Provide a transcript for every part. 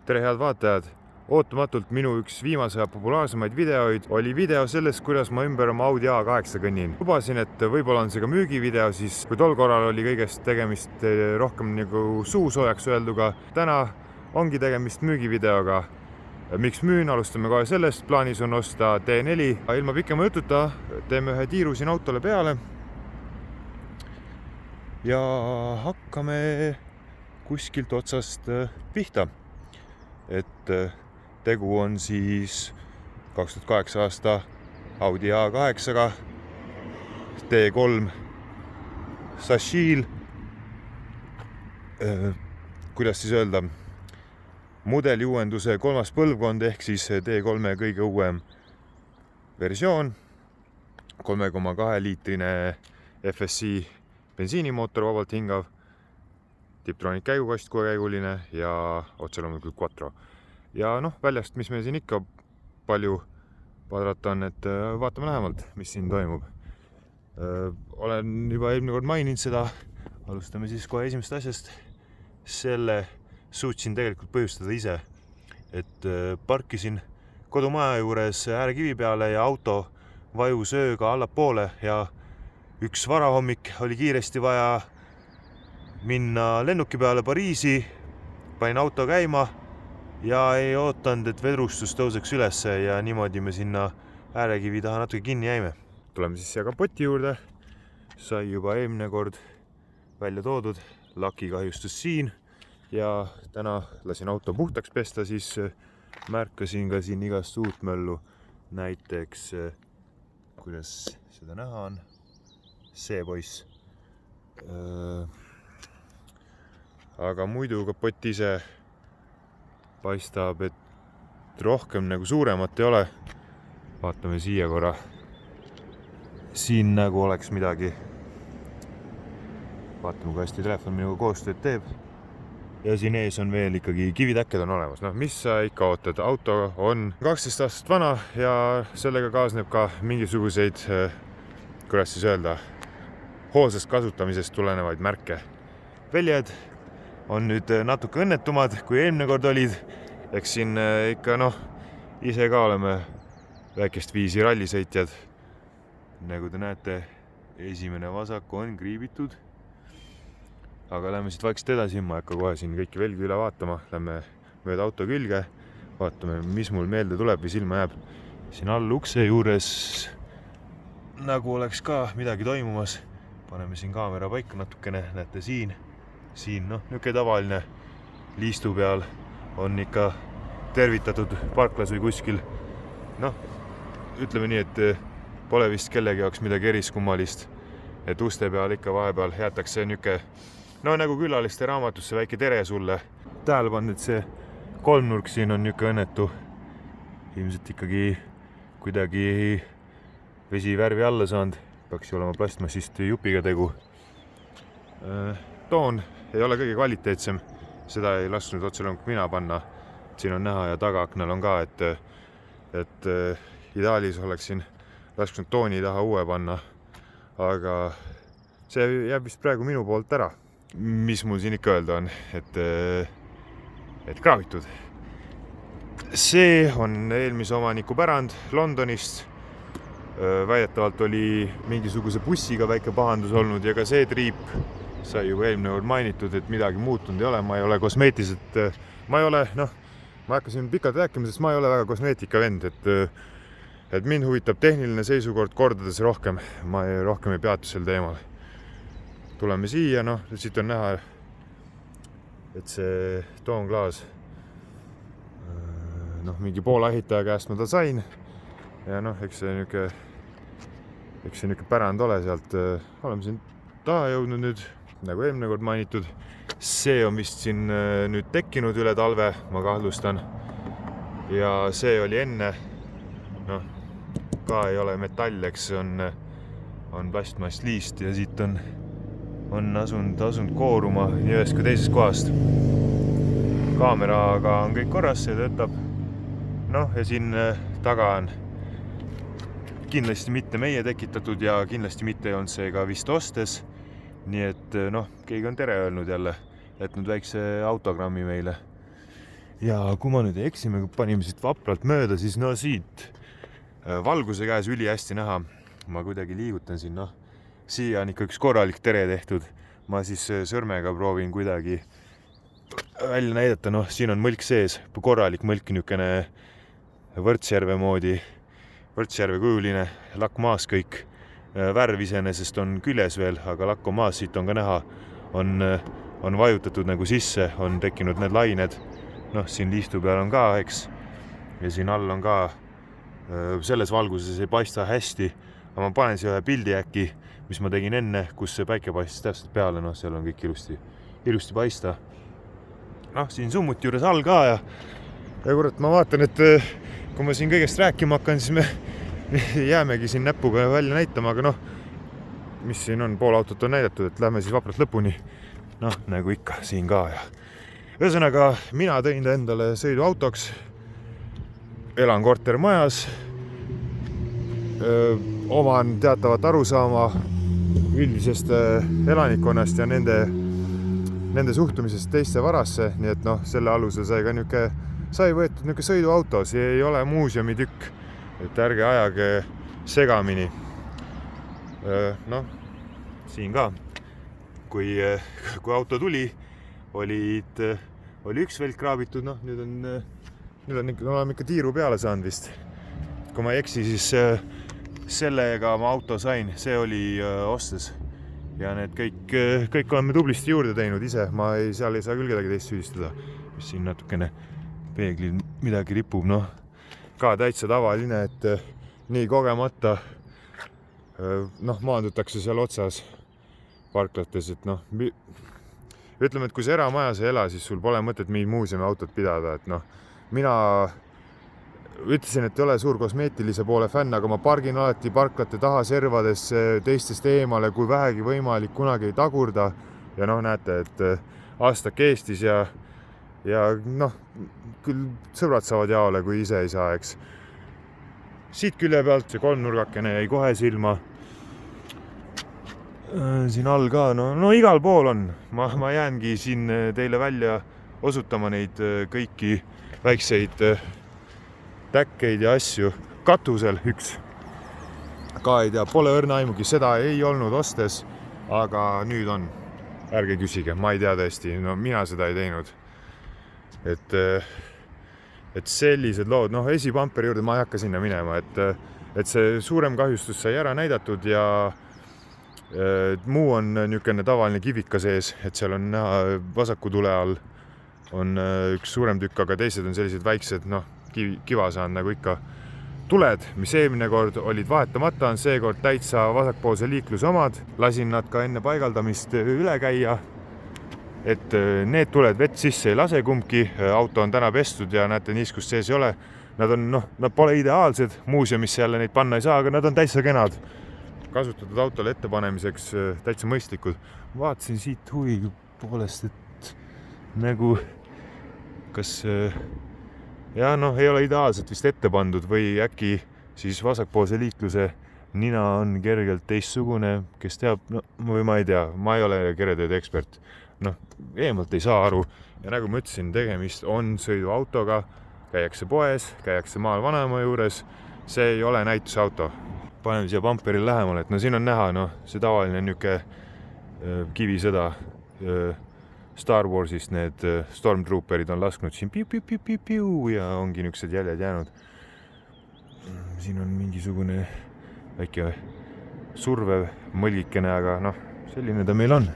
tere head vaatajad! Ootamatult minu üks viimase aja populaarsemaid videoid oli video sellest, kuidas ma ümber oma Audi A8 kõnnin. Lubasin, et võib-olla on see ka müügivideo, siis kui tol korral oli kõigest tegemist rohkem nagu suusoojaks öelduga. Täna ongi tegemist müügivideoga. Miks müün? Alustame kohe sellest. Plaanis on osta T4. Ilma pikema jututa teeme ühe tiiru siin autole peale. Ja hakkame kuskilt otsast pihta. Et tegu on siis 2008 aasta Audi A8-ga, T3 Sachiel, kuidas siis öelda, mudeliuuenduse 3. põlvkond ehk siis T3 kõige uuem versioon, 3,2 liitrine FSI bensiinimootor, vabalt hingav, Tiptronic käigukast, kuuekäiguline ja otse loomulikult Quattro. Ja väljast, mis meil siin ikka palju padrata on, et vaatame lähemalt, mis siin toimub. Olen juba eelmine kord maininud seda, alustame siis kohe esimest asjast. Selle suutsin tegelikult põhjustada ise, et parkisin kodumaja juures äärekivi peale ja auto vajus ööga allapoole ja üks varahommik oli kiiresti vaja minna lennuki peale Pariisi, panin auto käima ja ei ootanud, et vedrustus tõuseks ülesse ja niimoodi me sinna äärekivi taha natuke kinni jäime. Tuleme siis siia kapoti juurde. Sai juba eelmine kord välja toodud, laki kahjustus siin ja täna lasin auto puhtaks pesta, siis märkasin ka siin igast uut möllu. Näiteks, kuidas seda näha on, see poiss. Aga muidu kapott ise paistab, et rohkem nagu suuremat ei ole. Vaatame siia korra. Siin nagu oleks midagi. Vaatame, kui hästi telefon minuga koostööd teeb. Ja siin ees on veel ikkagi kivitäkked on olemas. Mis sa ikka ootad? Auto on 12 aastat vana ja sellega kaasneb ka mingisuguseid, kuidas siis öelda, hoolsast kasutamisest tulenevaid märke. Väljad on nüüd natuke õnnetumad, kui eelmine kord olid. Eks siin ikka ise ka oleme väikest viisi rallisõitjad. Nagu te näete, esimene vasak on kriibitud. Aga lähme siit vaikselt edasi, ma hakka kohe siin kõiki velgi üle vaatama. Lähme mööda auto külge, vaatame, mis mul meelde tuleb või silma jääb. Siin all ukse juures nagu oleks ka midagi toimumas. Paneme siin kaamera paika natukene, näete siin, niuke tavaline liistu peal on ikka tervitatud parklas või kuskil. Ütleme nii, et pole vist kellegi jaoks midagi eriskummalist, et uste peal ikka vahepeal jätakse niuke, nagu külaliste raamatusse väike tere sulle. Tähele pannud, et see kolmnurk siin on niuke õnnetu. Ilmselt ikkagi kuidagi vesi värvi alla saanud, peaks ju olema plastmassist jupiga tegu. Toon ei ole kõige kvaliteetsem, seda ei lasknud otse loomulikult mina panna. Siin on näha ja tagaaknal on ka, et ideaalis oleksin lasknud tooni taha uue panna, aga see jääb vist praegu minu poolt ära. Mis mul siin ikka öelda on, et kraavitud. See on eelmise omaniku pärand Londonist. Väidetavalt oli mingisuguse bussiga väike pahandus olnud ja ka see triip sai juba eelmine kord mainitud, et midagi muutunud ei ole. Ma ei ole kosmeetiliselt, ma hakkasin pikalt rääkima, sest ma ei ole väga kosmeetika vend, et mind huvitab tehniline seisukord kordades rohkem. Ma rohkem ei peatu sel teemal. Tuleme siia, siit on näha, et see toonklaas, mingi Poola ehitaja käest ma ta sain ja eks see niuke pärand ole sealt. Oleme siin taha jõudnud nüüd, nagu eelmine kord mainitud. See on vist siin nüüd tekkinud üle talve, ma kahtlustan. Ja see oli enne, ka ei ole metall, eks on plastmast liist ja siit on asunud kooruma nii ühest kui teisest kohast. Kaameraga on kõik korras, see töötab. Ja siin taga on kindlasti mitte meie tekitatud ja kindlasti mitte ei olnud see ka vist ostes. Nii et keegi on tere öelnud jälle, jätnud väikse autogrammi meile. ja kui ma nüüd ei eksi, me panime siit vapralt mööda, siis no siit valguse käes üli hästi näha. Ma kuidagi liigutan siin, noh, siia on ikka üks korralik tere tehtud. Ma siis sõrmega proovin kuidagi välja näidata, noh, siin on mõlk sees, korralik mõlk, niisugune Võrtsjärve moodi, Võrtsjärve kujuline, lakk maas kõik. Värv iseenesest on küljes veel, aga lakk on maas, siit on ka näha, on vajutatud nagu sisse, on tekkinud need lained. Noh, siin liistu peal on ka, eks, ja siin all on ka, selles valguses ei paista hästi, aga ma panen siia ühe pildi äkki, mis ma tegin enne, kus see päike paistis täpselt peale, noh, seal on kõik ilusti paista. Noh, siin summuti juures all ka ja kurat, ma vaatan, et kui ma siin kõigest rääkima hakkan, siis me jäämegi siin näpuga välja näitama, aga noh, mis siin on, pool autot on näidatud, et lähme siis vapralt lõpuni. Noh, nagu ikka siin ka ja ühesõnaga, mina tõin ta endale sõiduautoks, elan kortermajas, oman teatavat arusaama üldisest elanikkonnast ja nende suhtumisest teiste varasse, nii et noh, selle alusel sai võetud niisugune sõiduauto, see ei ole muuseumi tükk, et ärge ajage segamini. Noh, siin ka, kui auto tuli, oli üks velk kraabitud, noh, nüüd oleme ikka tiiru peale saanud vist. Kui ma ei eksi, siis sellega ma auto sain, see oli ostes. Ja need kõik oleme tublisti juurde teinud ise, seal ei saa küll kedagi teist süüdistada, mis siin natukene peeglil midagi ripub, noh, ka täitsa tavaline, et nii kogemata maandutakse seal otsas parklates, et noh, ütleme, et kui sa eramajas ei ela, siis sul pole mõtet mingit muuseumi autot pidada, et noh, mina ütlesin, et ei ole suur kosmeetilise poole fänn, aga ma pargin alati parklate taha servades teistest eemale, kui vähegi võimalik, kunagi ei tagurda ja noh, näete, et aastak Eestis ja noh, küll sõbrad saavad jaole, kui ise ei saa, eks. Siit külje pealt see kolmnurgakene jäi kohe silma. Siin all ka, no igal pool on. Ma jäängi siin teile välja osutama neid kõiki väikseid täkkeid ja asju. Katusel üks. Ka ei tea, pole õrna aimugi, seda ei olnud ostes, aga nüüd on. Ärge küsige, ma ei tea tõesti, no mina seda ei teinud. Et sellised lood, noh, esipamperi juurde ma ei hakka sinna minema, et see suurem kahjustus sai ära näidatud ja muu on niisugune tavaline kivika sees, et seal on näha vasaku tule all on üks suurem tükk, aga teised on sellised väiksed, noh, kiva saanud nagu ikka tuled, mis eelmine kord olid vahetamata, on seekord täitsa vasakpoolse liikluse omad. Lasin nad ka enne paigaldamist üle käia, et need tuled vett sisse ei lase kumbki, auto on täna pestud ja näete, niiskust sees ei ole. Nad pole ideaalsed, muuseumisse jälle neid panna ei saa, aga nad on täitsa kenad. Kasutatud autole ettepanemiseks täitsa mõistlikud. Vaatasin siit huvi poolest, et nagu kas ei ole ideaalselt vist ette pandud või äkki siis vasakpoolse liikluse nina on kergelt teistsugune, kes teab, või ma ei tea, ma ei ole keretööde ekspert. Noh, eemalt ei saa aru ja nagu ma ütlesin, tegemist on sõiduautoga, käiakse poes, käiakse maal vanaema juures, see ei ole näitusauto. Paneme siia pamperil lähemale, et no siin on näha, see tavaline niisugune kivisõda Star Warsist, need Stormtrooperid on lasknud siin piu ja ongi niisugused jäljed jäänud. Siin on mingisugune väike survev mõlgikene, aga noh, selline ta meil on.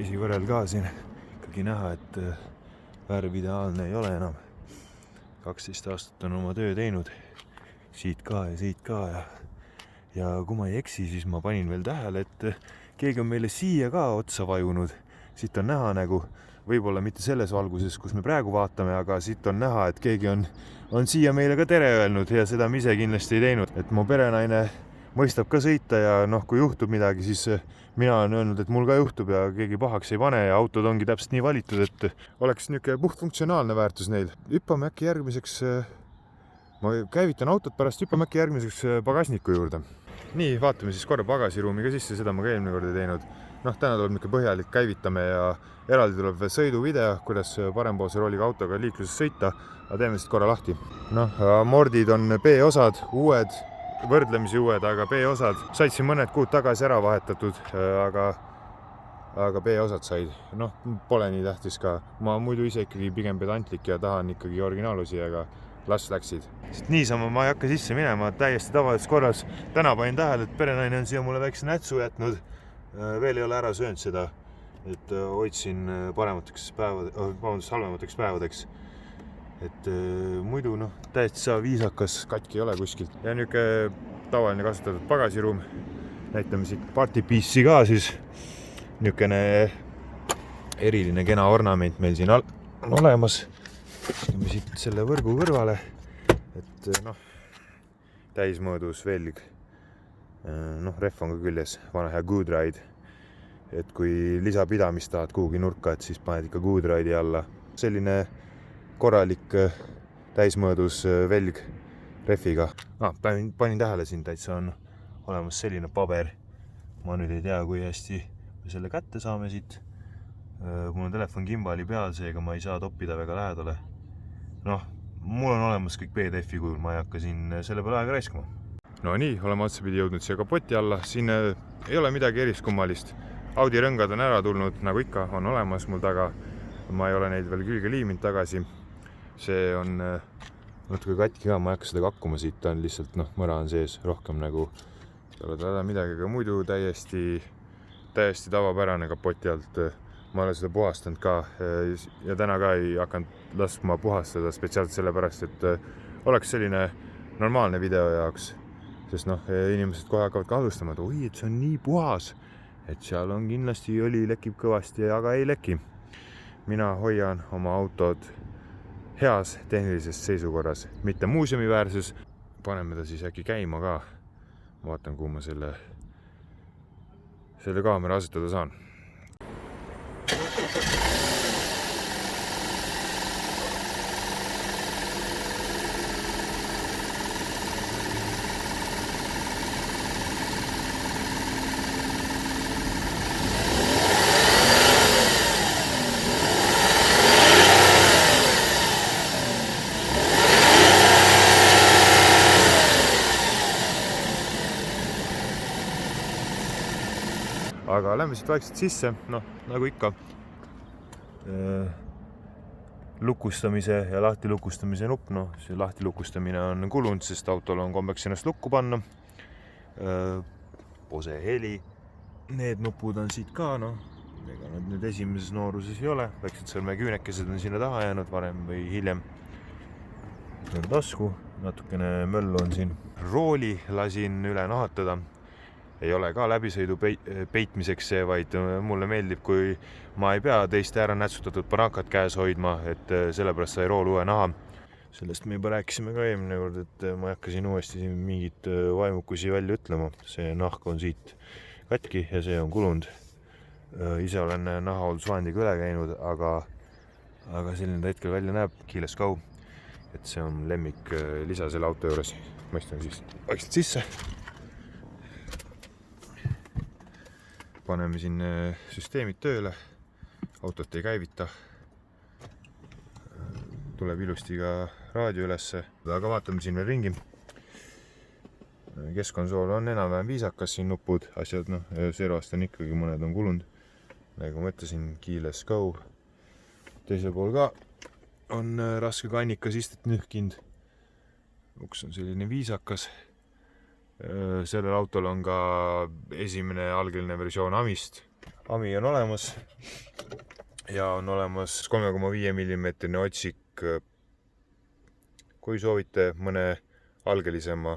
Esivõrreld ka siin ikkagi näha, et värv ideaalne ei ole enam. 12 aastat on oma töö teinud, siit ka ja siit ka ja kui ma ei eksi, siis ma panin veel tähele, et keegi on meile siia ka otsa vajunud. Siit on näha nagu, võib-olla mitte selles valguses, kus me praegu vaatame, aga siit on näha, et keegi on siia meile ka tere öelnud ja seda me ise kindlasti ei teinud. Et mu perenaine mõistab ka sõita ja noh, kui juhtub midagi, siis mina olen öelnud, et mul ka juhtub ja keegi pahaks ei pane ja autod ongi täpselt nii valitud, et oleks niisugune puhtfunktsionaalne väärtus neil. Hüppame äkki järgmiseks, ma käivitan autot pärast, hüppame äkki järgmiseks pagasniku juurde. nii, vaatame siis korra pagasiruumi ka sisse, seda ma ka eelmine kord ei teinud. Noh, täna tuleb niisugune põhjalik, käivitame ja eraldi tuleb veel sõiduvideo, kuidas parempoolse rooliga autoga liikluses sõita, aga teeme siis korra lahti. Noh, mordid on B-osad, uued, võrdlemisi uued, aga B-osad said siin mõned kuud tagasi ära vahetatud, aga B-osad said. Noh, pole nii tähtis ka. Ma muidu ise ikkagi pigem pedantlik ja tahan ikkagi originaalusi, aga las läksid. Niisama ma ei hakka sisse minema, täiesti tavalises korras. Täna panin tähele, et perenaine on siia mulle väikse nätsu jätnud. Veel ei ole ära söönud seda, et hoidsin halvemateks päevadeks. Et muidu täiesti viisakas, katki ei ole kuskilt. Ja niisugune tavaline kasutatud pagasiruum. Näitame siit partipiissi ka siis. Niisugune eriline kena ornament meil siin on olemas. Viskame siit selle võrgu kõrvale, et täismõõdus velg. Rehv on ka küljes, vana hea Good Ride. Et kui lisapidamist tahad kuhugi nurka, et siis paned ikka Good Ride'i alla. Selline korralik täismõõdus velg rehviga. Panin tähele siin täitsa on olemas selline paber. Ma nüüd ei tea, kui hästi me selle kätte saame siit. Mul on telefon gimbali peal, seega ma ei saa toppida väga lähedale. Mul on olemas kõik PDF-i kujul, ma ei hakka siin selle peale aega raiskama. No nii, oleme otsapidi jõudnud siia kapoti alla. Siin ei ole midagi eriskummalist. Audi rõngad on ära tulnud, nagu ikka, on olemas mul taga. Ma ei ole neid veel külge liiminud tagasi. See on natuke katki ka, ma ei hakka seda kakkuma siit, ta on lihtsalt mõra on sees, rohkem nagu ei ole täda midagi, aga muidu täiesti tavapärane kapoti alt. Ma olen seda puhastanud ka ja täna ka ei hakanud laskma puhastada spetsiaalselt sellepärast, et oleks selline normaalne video jaoks, sest inimesed kohe hakkavad kahtlustama, et oi, et see on nii puhas, et seal on kindlasti õli lekib kõvasti, aga ei leki. Mina hoian oma autod heas tehnilises seisukorras, mitte muuseumiväärses. Paneme ta siis äkki käima ka. Vaatan, kuhu ma selle kaamera asetada saan. Aga lähme siit vaikselt sisse, nagu ikka. Lukustamise ja lahtilukustamise nupp, see lahtilukustamine on kulunud, sest autol on kombeks ennast lukku panna. Bose heli, need nupud on siit ka, ega nad nüüd esimeses nooruses ei ole, väiksed sõrmeküünekesed on sinna taha jäänud varem või hiljem. Tasku, natukene möllu on siin. Rooli lasin üle nahatada. Ei ole ka läbisõidu peitmiseks see, vaid mulle meeldib, kui ma ei pea teiste ära nätsutatud parakat käes hoidma, et sellepärast sai rool uue naha. Sellest me juba rääkisime ka eelmine kord, et ma ei hakka siin uuesti mingit vaimukusi välja ütlema. See nahk on siit katki ja see on kulunud. Ise olen nahahooldusvahendiga üle käinud, aga selline ta hetkel välja näeb, Keyless Go. Et see on lemmik lisa selle auto juures. Ma istun siis vaikselt sisse. Paneme siin süsteemid tööle, autot ei käivita, tuleb ilusti ka raadio ülesse, aga vaatame siin veel ringi. Keskkonsool on enam-vähem viisakas, siin nupud, asjad, servast on ikkagi, mõned on kulunud. Nagu ma ütlesin, Keyless Go. Teisel pool ka on raske kannikas istet nühkind. Uks on selline viisakas. Sellel autol on ka esimene algeline versioon Amist. Ami on olemas ja on olemas 3,5 mm otsik. Kui soovite mõne algelisema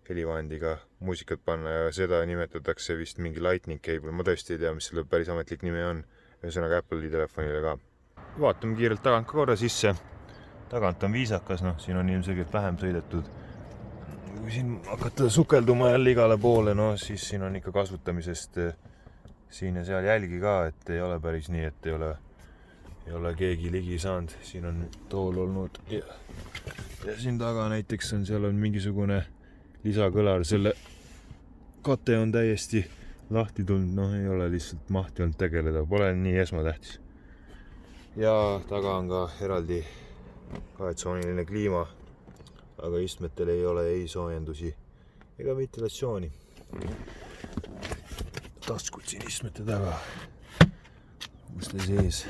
helivahendiga muusikat panna ja seda nimetatakse vist mingi lightning cable. Ma tõesti ei tea, mis selle päris ametlik nimi on. Ühesõnaga Apple'i telefonile ka. Vaatame kiirelt tagant ka korra sisse. Tagant on viisakas, siin on ilmselgelt vähem sõidetud. Kui siin hakata sukelduma jälle igale poole, siis siin on ikka kasutamisest siin ja seal jälgi ka, et ei ole päris nii, et ei ole keegi ligi saanud. Siin on tool olnud ja siin taga näiteks seal on mingisugune lisakõlar selle kate on täiesti lahti tulnud, noh ei ole lihtsalt mahti olnud tegeleda, pole nii esmatähtis. Ja taga on ka eraldi kahetsooniline kliima, aga istmetel ei ole ei soojendusi ega ventilatsiooni. Taskud siin istmete taga, uste sees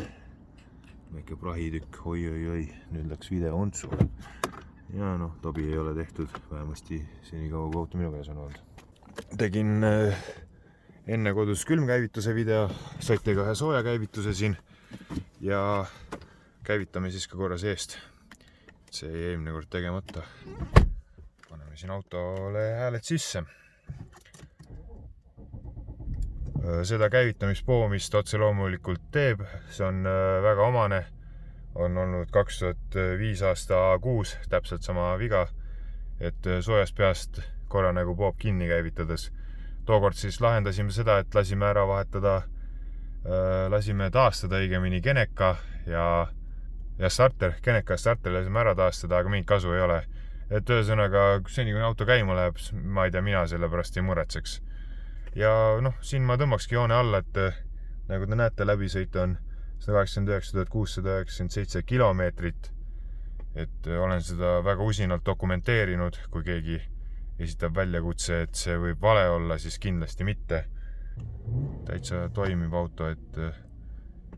väike prahitükk, oi, nüüd läks video ontsu. Ja noh, tobi ei ole tehtud, vähemasti senikaua kui auto minu käes on olnud. Tegin enne kodus külmkäivituse video, saite ka ühe sooja käivituse siin ja käivitame siis ka korra seest. See jäi eelmine kord tegemata. Paneme siin autole hääled sisse. Seda käivitamispoomist otse loomulikult teeb, see on väga omane. On olnud 2005 aasta A6 täpselt sama viga, et soojast peast korra nagu poop kinni käivitades. Tookord siis lahendasime seda, et lasime ära vahetada, lasime taastada õigemini Geneka ja starter, Geneka ja starter lasime ära taastada, aga mingit kasu ei ole. Et ühesõnaga, seni kui auto käima läheb, ma ei tea, mina selle pärast ei muretseks. Ja noh, siin ma tõmbakski joone alla, et nagu te näete, läbisõit on 189 697 kilomeetrit. Et olen seda väga usinalt dokumenteerinud, kui keegi esitab väljakutse, et see võib vale olla, siis kindlasti mitte. Täitsa toimib auto, et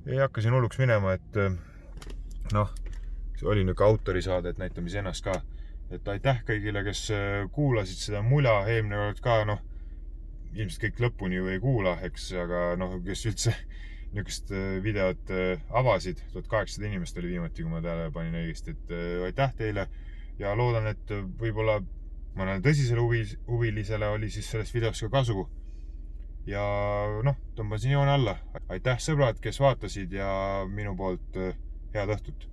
ei hakka siin hulluks minema, et noh, see oli nüüd autorisaade, et näitamis ennast ka. Et aitäh kõigile, kes kuulasid seda mula, eelmine kord ka, noh, ilmselt kõik lõpuni ju ei kuula, eks, aga noh, kes üldse niisugust videot avasid, 1800 inimest oli viimati, kui ma tähele panin õigesti, et aitäh teile ja loodan, et võib-olla mõnele tõsisele huvilisele oli siis sellest videost ka kasu ja noh, tõmbasin joone alla. Aitäh sõbrad, kes vaatasid ja minu poolt head õhtut!